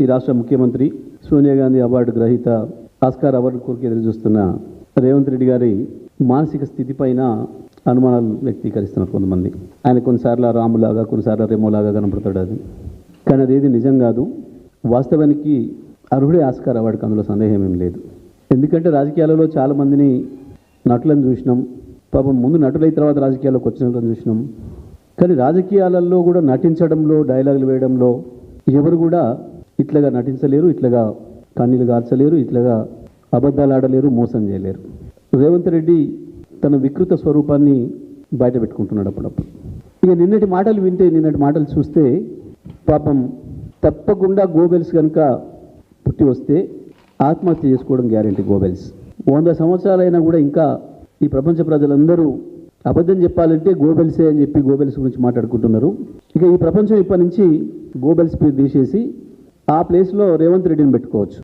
ఈ రాష్ట్ర ముఖ్యమంత్రి సోనియా గాంధీ అవార్డు గ్రహీత ఆస్కార్ అవార్డు కోరిక ఎదురు చూస్తున్న రేవంత్ రెడ్డి గారి మానసిక స్థితి పైన అనుమానాలు వ్యక్తీకరిస్తున్నారు కొంతమంది. ఆయన కొన్నిసార్లు రాములాగా, కొన్నిసార్లు రెమోలాగా కనపడతాడు. అది కానీ అదేది నిజం కాదు. వాస్తవానికి అర్హుడే ఆస్కార్ అవార్డుకి, అందులో సందేహం ఏం లేదు. ఎందుకంటే రాజకీయాలలో చాలామందిని నటులను చూసినాం, పాపం ముందు నటులైన తర్వాత రాజకీయాల్లోకి వచ్చిన వాళ్ళని చూసినాం. కానీ రాజకీయాలలో కూడా నటించడంలో, డైలాగులు వేయడంలో ఎవరు కూడా ఇట్లాగా నటించలేరు, ఇట్లాగా కన్నీళ్ళు గార్చలేరు, ఇట్లాగా అబద్ధాలు ఆడలేరు, మోసం చేయలేరు. రేవంత్ రెడ్డి తన వికృత స్వరూపాన్ని బయట పెట్టుకుంటున్నాడు అప్పుడప్పుడు. ఇక నిన్నటి మాటలు వింటే, నిన్నటి మాటలు చూస్తే పాపం తప్పకుండా గోబెల్స్ కనుక పుట్టి వస్తే ఆత్మహత్య చేసుకోవడం గ్యారెంటీ. గోబెల్స్ 100 సంవత్సరాలైనా కూడా ఇంకా ఈ ప్రపంచ ప్రజలందరూ అబద్ధం చెప్పాలంటే గోబెల్సే అని చెప్పి గోబెల్స్ గురించి మాట్లాడుకుంటున్నారు. ఇక ఈ ప్రపంచం ఇప్పటి నుంచి గోబెల్స్ పేరు తీసేసి ఆ ప్లేస్లో రేవంత్ రెడ్డిని పెట్టుకోవచ్చు.